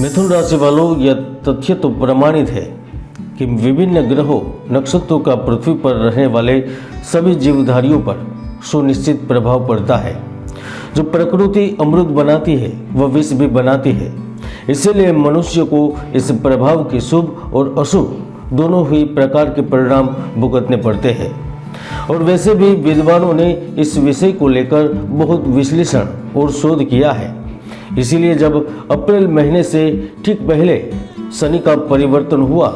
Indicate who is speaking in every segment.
Speaker 1: मिथुन राशि वालों, यह तथ्य तो प्रमाणित है कि विभिन्न ग्रहों नक्षत्रों का पृथ्वी पर रहने वाले सभी जीवधारियों पर सुनिश्चित प्रभाव पड़ता है। जो प्रकृति अमृत बनाती है वह विष भी बनाती है। इसीलिए मनुष्य को इस प्रभाव के शुभ और अशुभ दोनों ही प्रकार के परिणाम भुगतने पड़ते हैं। और वैसे भी विद्वानों ने इस विषय को लेकर बहुत विश्लेषण और शोध किया है। इसीलिए जब अप्रैल महीने से ठीक पहले शनि का परिवर्तन हुआ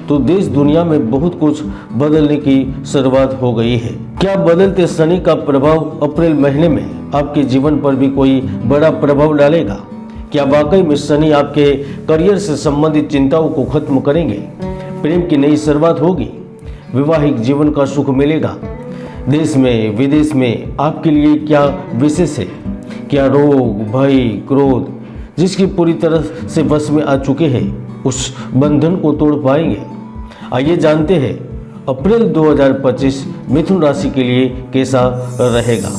Speaker 1: तो देश दुनिया में बहुत कुछ बदलने की शुरुआत हो गई है। क्या बदलते शनि का प्रभाव अप्रैल महीने में आपके जीवन पर भी कोई बड़ा प्रभाव डालेगा? क्या वाकई में शनि आपके करियर से संबंधित चिंताओं को खत्म करेंगे? प्रेम की नई शुरुआत होगी? वैवाहिक जीवन का सुख मिलेगा? देश में विदेश में आपके लिए क्या विशेष है? क्या रोग, भय, क्रोध जिसकी पूरी तरह से वश में आ चुके हैं उस बंधन को तोड़ पाएंगे? आइए जानते हैं अप्रैल 2025 मिथुन राशि के लिए कैसा रहेगा।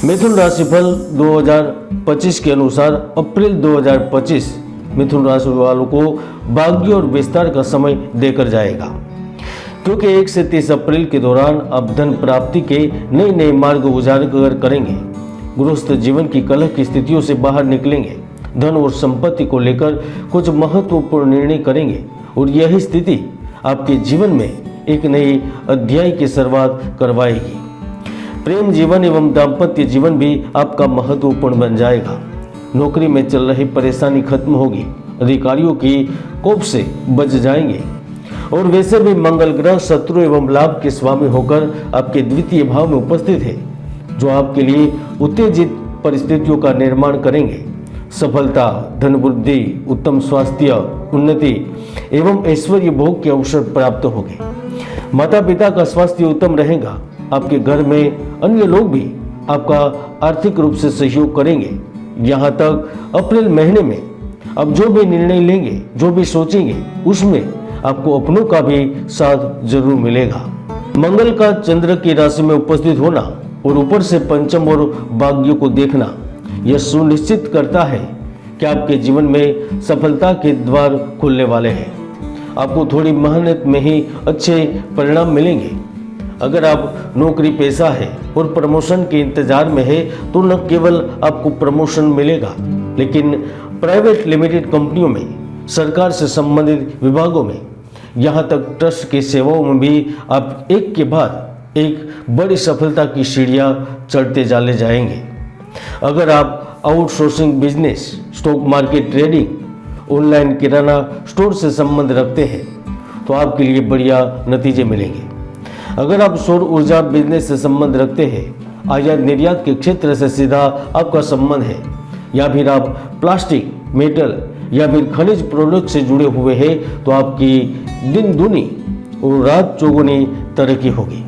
Speaker 1: मिथुन राशिफल 2025 के अनुसार अप्रैल 2025 मिथुन राशि वालों को भाग्य और विस्तार का समय देकर जाएगा, क्योंकि 1 से 30 अप्रैल के दौरान आप धन प्राप्ति के नए नए मार्ग उजागर करेंगे। गृहस्थ जीवन की कलह की स्थितियों से बाहर निकलेंगे। धन और संपत्ति को लेकर कुछ महत्वपूर्ण निर्णय करेंगे और यही स्थिति आपके जीवन में एक नई अध्याय की शुरुआत करवाएगी। प्रेम जीवन एवं दाम्पत्य जीवन भी आपका महत्वपूर्ण बन जाएगा। नौकरी में चल रही परेशानी खत्म होगी। अधिकारियों की कोप से बच जाएंगे। और वैसे भी मंगल ग्रह शत्रु एवं लाभ के स्वामी होकर आपके द्वितीय भाव में उपस्थित है, जो आपके लिए उत्तेजित परिस्थितियों का निर्माण करेंगे। सफलता, धन वृद्धि, उत्तम स्वास्थ्य, उन्नति एवं ऐश्वर्य भोग के अवसर प्राप्त होंगे। माता पिता का स्वास्थ्य उत्तम रहेगा। आपके घर में अन्य लोग भी आपका आर्थिक रूप से सहयोग करेंगे। यहाँ तक अप्रैल महीने में आप जो भी निर्णय लेंगे, जो भी सोचेंगे, उसमें आपको अपनों का भी साथ जरूर मिलेगा। मंगल का चंद्र की राशि में उपस्थित होना और ऊपर से पंचम और भाग्य को देखना यह सुनिश्चित करता है कि आपके जीवन में सफलता के द्वार खुलने वाले हैं। आपको थोड़ी मेहनत में ही अच्छे परिणाम मिलेंगे। अगर आप नौकरी पेशा है और प्रमोशन के इंतजार में है तो न केवल आपको प्रमोशन मिलेगा, लेकिन प्राइवेट लिमिटेड कंपनियों में, सरकार से संबंधित विभागों में, यहाँ तक ट्रस्ट की सेवाओं में भी आप एक के बाद एक बड़ी सफलता की सीढ़ियाँ चढ़ते चले जाएंगे। अगर आप outsourcing business, stock market trading, online किराना स्टोर से संबंध रखते हैं तो आपके लिए बढ़िया नतीजे मिलेंगे। अगर आप सौर ऊर्जा बिजनेस से संबंध रखते हैं, आयात निर्यात के क्षेत्र से सीधा आपका संबंध है, या फिर आप प्लास्टिक, मेटल या फिर खनिज प्रोडक्ट से जुड़े हुए हैं तो आपकी दिन दूनी और रात चौगुनी तरक्की होगी।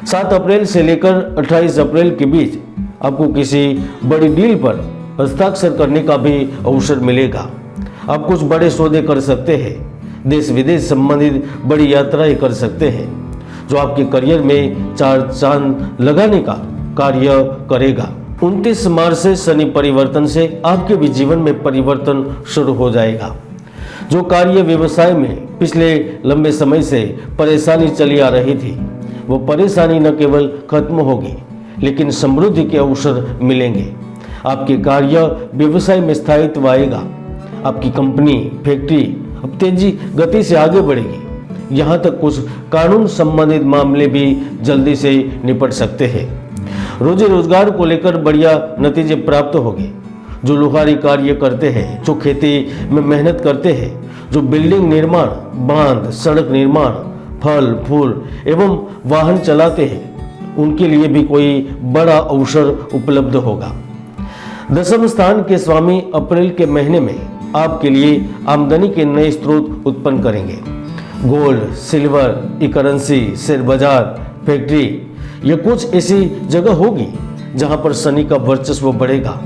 Speaker 1: 7 अप्रैल से लेकर 28 अप्रैल के बीच आपको किसी बड़ी डील पर हस्ताक्षर करने का भी अवसर मिलेगा। आप कुछ बड़े सौदे कर सकते हैं। देश विदेश संबंधित बड़ी यात्राएं कर सकते हैं, जो आपके करियर में 4 चांद लगाने का कार्य करेगा। 29 मार्च से शनि परिवर्तन से आपके भी जीवन में परिवर्तन शुरू हो जाएगा। जो कार्य व्यवसाय में पिछले लंबे समय से परेशानी चली आ रही थी, वो परेशानी न केवल खत्म होगी, लेकिन समृद्धि के अवसर मिलेंगे। आपके कार्य व्यवसाय में स्थायित्व आएगा। आपकी कंपनी, फैक्ट्री अब तेजी गति से आगे बढ़ेगी। यहाँ तक कुछ कानून संबंधित मामले भी जल्दी से निपट सकते हैं। रोजी रोजगार को लेकर बढ़िया नतीजे प्राप्त होंगे। जो लोहारी कार्य करते हैं, जो खेती में मेहनत करते हैं, जो बिल्डिंग निर्माण, बांध, सड़क निर्माण, फल फूल एवं वाहन चलाते हैं, उनके लिए भी कोई बड़ा अवसर उपलब्ध होगा। दशम स्थान के स्वामी अप्रैल के महीने में आपके लिए आमदनी के नए स्रोत उत्पन्न करेंगे। गोल्ड, सिल्वर, ई करेंसी, शेयर बाजार, फैक्ट्री, ये कुछ ऐसी जगह होगी जहां पर शनि का वर्चस्व बढ़ेगा।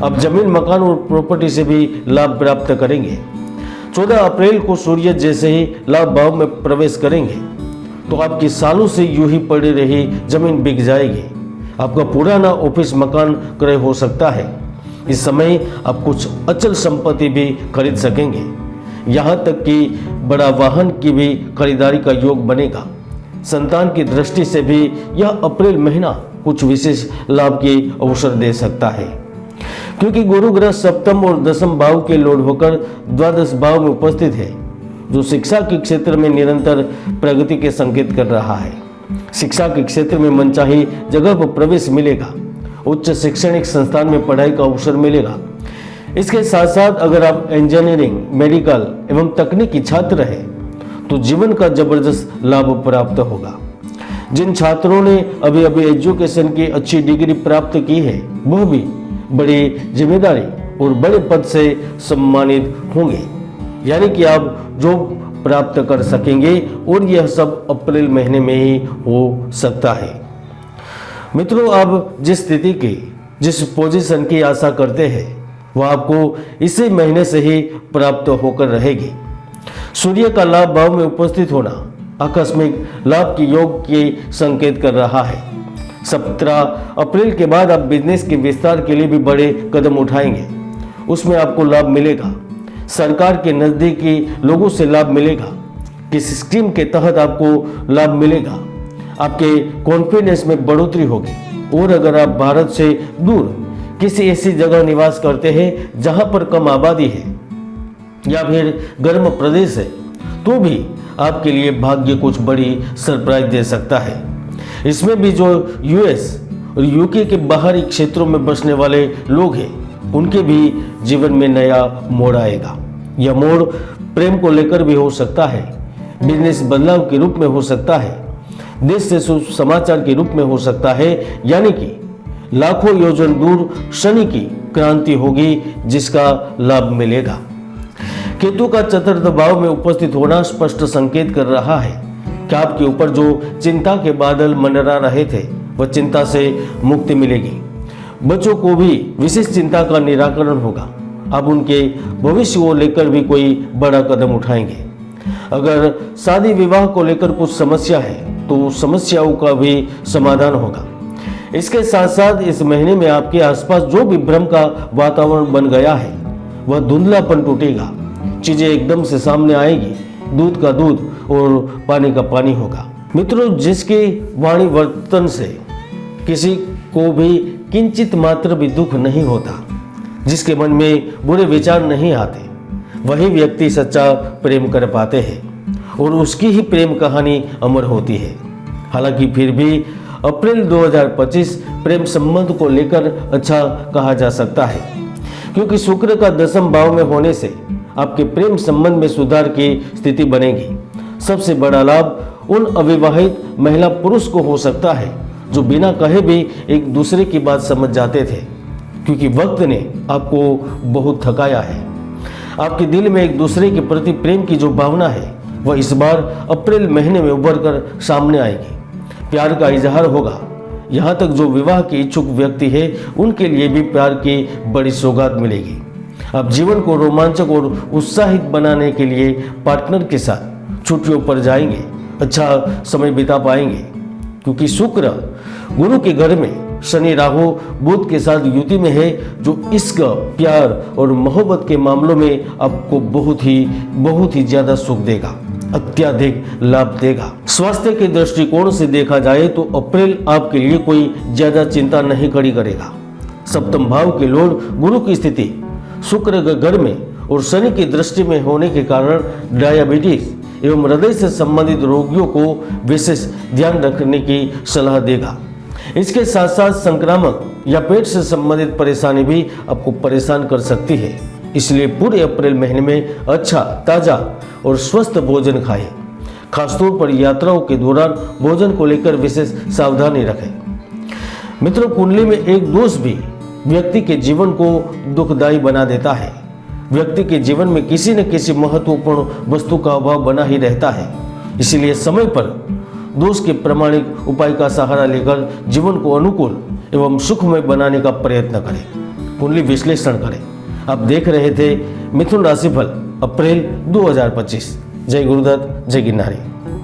Speaker 1: आप जमीन, मकान और प्रॉपर्टी से भी लाभ प्राप्त करेंगे। 14 अप्रैल को सूर्य जैसे ही लाभ भाव में प्रवेश करेंगे तो आपकी सालों से यूं ही पड़ी रही जमीन बिक जाएगी। आपका पुराना ऑफिस मकान क्रय हो सकता है। इस समय आप कुछ अचल संपत्ति भी खरीद सकेंगे। यहाँ तक कि बड़ा वाहन की भी खरीदारी का योग बनेगा। संतान की दृष्टि से भी यह अप्रैल महीना कुछ विशेष लाभ के अवसर दे सकता है, क्योंकि गुरु ग्रह सप्तम और दसम भाव के लॉर्ड होकर द्वादश भाव में उपस्थित है, जो शिक्षा के क्षेत्र में निरंतर प्रगति के संकेत कर रहा है। शिक्षा के क्षेत्र में मनचाही जगह पर प्रवेश मिलेगा। उच्च शैक्षणिक संस्थान में पढ़ाई का अवसर मिलेगा। इसके साथ साथ अगर आप इंजीनियरिंग, मेडिकल एवं तकनीकी छात्र हैं तो जीवन का जबरदस्त लाभ प्राप्त होगा। जिन छात्रों ने अभी अभी एजुकेशन की अच्छी डिग्री प्राप्त की है वह भी बड़ी जिम्मेदारी और बड़े पद से सम्मानित होंगे, यानी कि आप जॉब प्राप्त कर सकेंगे और यह सब अप्रैल महीने में ही हो सकता है। मित्रों, आप जिस स्थिति की, जिस पोजीशन की आशा करते हैं वह आपको इसी महीने से ही प्राप्त होकर रहेगी। सूर्य का लाभ भाव में उपस्थित होना आकस्मिक लाभ के योग के संकेत कर रहा है। 17 अप्रैल के बाद आप बिजनेस के विस्तार के लिए भी बड़े कदम उठाएंगे, उसमें आपको लाभ मिलेगा। सरकार के नजदीकी लोगों से लाभ मिलेगा। किसी स्कीम के तहत आपको लाभ मिलेगा। आपके कॉन्फिडेंस में बढ़ोतरी होगी। और अगर आप भारत से दूर किसी ऐसी जगह निवास करते हैं जहां पर कम आबादी है या फिर गर्म प्रदेश है तो भी आपके लिए भाग्य कुछ बड़ी सरप्राइज दे सकता है। इसमें भी जो यूएस और यूके के बाहरी क्षेत्रों में बसने वाले लोग हैं उनके भी जीवन में नया मोड़ आएगा। यह मोड़ प्रेम को लेकर भी हो सकता है, बिजनेस बदलाव के रूप में हो सकता है, देश से शुभ समाचार के रूप में हो सकता है, यानी कि लाखों योजन दूर शनि की क्रांति होगी जिसका लाभ मिलेगा। केतु का चतुर्थ भाव में उपस्थित होना स्पष्ट संकेत कर रहा है कि आपके ऊपर जो चिंता के बादल मंडरा रहे थे वह चिंता से मुक्ति मिलेगी। बच्चों को भी विशेष चिंता का निराकरण होगा। अब उनके भविष्य को लेकर भी कोई बड़ा कदम उठाएंगे। अगर शादी विवाह को लेकर कुछ समस्या है तो समस्याओं का भी समाधान होगा। इसके साथ साथ इस महीने में आपके आसपास जो भी भ्रम का वातावरण बन गया है वह धुंधलापन टूटेगा। चीजें एकदम से सामने आएगी। दूध का दूध और पानी का पानी होगा। मित्रों, जिसकी वाणी वर्तन से किसी को भी किंचित मात्र भी दुख नहीं होता, जिसके मन में बुरे विचार नहीं आते, वही व्यक्ति सच्चा प्रेम कर पाते हैं और उसकी ही प्रेम कहानी अमर होती है। हालांकि फिर भी अप्रैल 2025 प्रेम संबंध को लेकर अच्छा कहा जा सकता है, क्योंकि शुक्र का दसम भाव में होने से आपके प्रेम संबंध में सुधार की स्थिति बनेगी। सबसे बड़ा लाभ उन अविवाहित महिला पुरुष को हो सकता है जो बिना कहे भी एक दूसरे की बात समझ जाते थे, क्योंकि वक्त ने आपको बहुत थकाया है। आपके दिल में एक दूसरे के प्रति प्रेम की जो भावना है वह इस बार अप्रैल महीने में उभर कर सामने आएगी। प्यार का इजहार होगा। यहाँ तक जो विवाह के इच्छुक व्यक्ति है उनके लिए भी प्यार की बड़ी सौगात मिलेगी। आप जीवन को रोमांचक और उत्साहित बनाने के लिए पार्टनर के साथ छुट्टियों पर जाएंगे, अच्छा समय बिता पाएंगे, क्योंकि शुक्र गुरु के घर में, शनि राहु बुध के साथ युति में है, जो इश्क, प्यार और मोहब्बत के मामलों में आपको बहुत ही ज्यादा सुख देगा, अत्याधिक लाभ देगा। स्वास्थ्य के दृष्टिकोण से देखा जाए तो अप्रैल आपके लिए कोई ज्यादा चिंता नहीं खड़ी करेगा। सप्तम भाव के लॉर्ड गुरु की स्थिति शुक्र के घर में और शनि की दृष्टि में होने के कारण डायबिटीज एवं हृदय से संबंधित रोगियों को विशेष ध्यान रखने की सलाह देगा। इसके साथ साथ संक्रामक या पेट से संबंधित परेशानी भी आपको परेशान कर सकती है। इसलिए पूरे अप्रैल महीने में अच्छा, ताजा और स्वस्थ भोजन खाएं। खासतौर पर यात्राओं के दौरान भोजन को लेकर विशेष सावधानी रखें। मित्रों, कुंडली में एक दोष भी व्यक्ति के जीवन को दुखदायी बना देता है। व्यक्ति के जीवन में किसी न किसी महत्वपूर्ण वस्तु का अभाव बना ही रहता है। इसलिए समय पर दोष के प्रामाणिक उपाय का सहारा लेकर जीवन को अनुकूल एवं सुखमय बनाने का प्रयत्न करें। कुंडली विश्लेषण करें। आप देख रहे थे मिथुन राशिफल अप्रैल 2025। जय गुरुदत्त, जय गिरनारी।